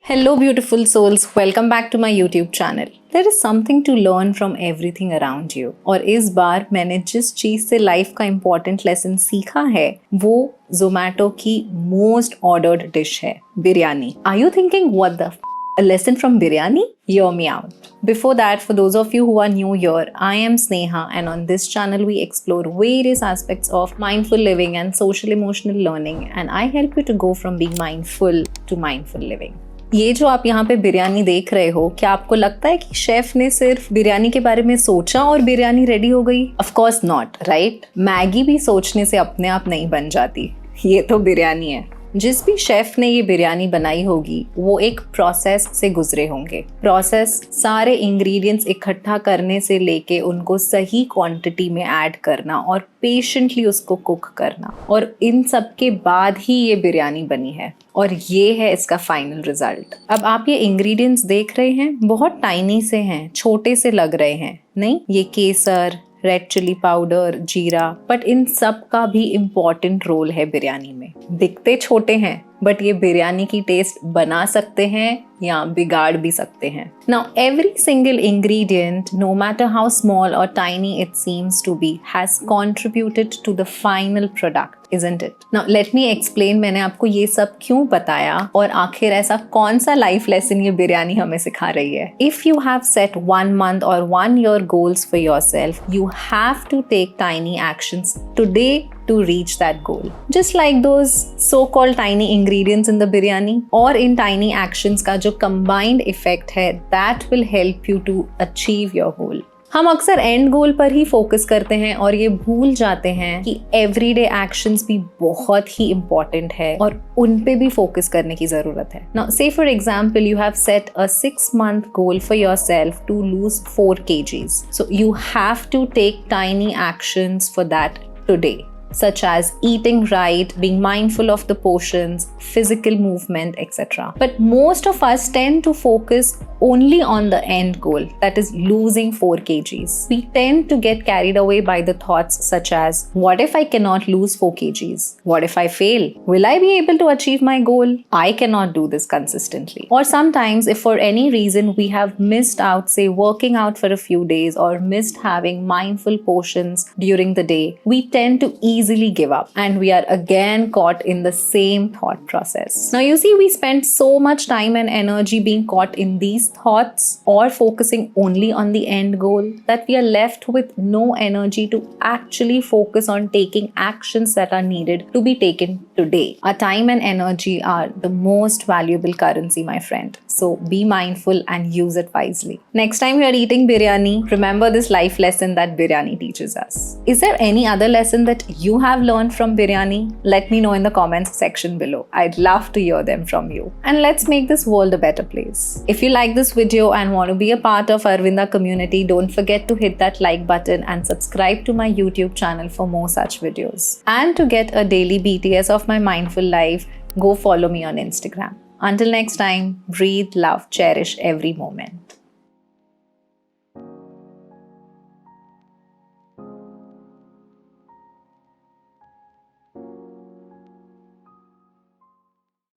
Hello, beautiful souls. Welcome back to my YouTube channel. There is something to learn from everything around you. और इस बार मैंने जिस चीज़ से life का important lesson सीखा है वो Zomato की मोस्ट ऑर्डर्ड डिश है biryani. Are you thinking what the a lesson from biryani? Hear me out. Before that, for those of you who are new here, I am Sneha, and on this channel we explore various aspects of mindful living and social emotional learning, and I help you to go from being mindful to mindful living. ये जो आप यहाँ पे बिरयानी देख रहे हो, क्या आपको लगता है कि शेफ ने सिर्फ बिरयानी के बारे में सोचा और बिरयानी रेडी हो गई? Of course not, right? Maggi भी सोचने से अपने आप नहीं बन जाती. ये तो बिरयानी है. जिस भी शेफ ने ये बिरयानी बनाई होगी वो एक प्रोसेस से गुजरे होंगे. प्रोसेस सारे इंग्रेडिएंट्स इकट्ठा करने से लेके उनको सही क्वांटिटी में ऐड करना और पेशेंटली उसको कुक करना, और इन सब के बाद ही ये बिरयानी बनी है. और ये है इसका फाइनल रिजल्ट. अब आप ये इंग्रेडिएंट्स देख रहे हैं, बहुत टाइनी से हैं, छोटे से लग रहे हैं. नहीं, ये केसर, रेड चिली पाउडर, जीरा, बट इन सब का भी इम्पोर्टेंट रोल है बिरयानी में. दिखते छोटे हैं बट ये बिरयानी की टेस्ट बना सकते हैं या बिगाड़ भी सकते हैं. Now every single ingredient, no matter how small or tiny it seems to be, has contributed to the final product, isn't it? Now let me explain मैंने आपको ये सब क्यों बताया और आखिर ऐसा कौन सा लाइफ लेसन ये बिरयानी हमें सिखा रही है. If you have set 1 month or 1 year goals for yourself, you have to take tiny actions today to reach that goal. Just like those so-called tiny ingredients in the biryani, और इन tiny actions का जो combined effect है, that will help you to achieve your goal. हम अक्सर and गोल पर ही focus करते हैं और ये भूल जाते हैं कि एवरीडे एक्शंस भी बहुत ही इम्पोर्टेंट है और उन पे भी फोकस करने की जरूरत है. Now say for example you have set a 6 month goal for yourself to lose 4 kgs. So you have to take tiny actions for that today, such as eating right, being mindful of the portions, physical movement, etc. But most of us tend to focus only on the end goal, that is losing 4 kgs. We tend to get carried away by the thoughts such as, what if I cannot lose 4 kgs? What if I fail? Will I be able to achieve my goal? I cannot do this consistently. Or sometimes if for any reason we have missed out, say working out for a few days, or missed having mindful portions during the day, we tend to easily give up and we are again caught in the same thought process. Now you see, we spend so much time and energy being caught in these thoughts or focusing only on the end goal that we are left with no energy to actually focus on taking actions that are needed to be taken today. Our time and energy are the most valuable currency, my friend. So be mindful and use it wisely. Next time you are eating biryani, remember this life lesson that biryani teaches us. Is there any other lesson that you have learned from biryani? Let me know in the comments section below. I'd love to hear them from you. And let's make this world a better place. If you like this video and want to be a part of Arvinda community, don't forget to hit that like button and subscribe to my YouTube channel for more such videos. And to get a daily BTS of my mindful life, go follow me on Instagram. Until next time, breathe, love, cherish every moment.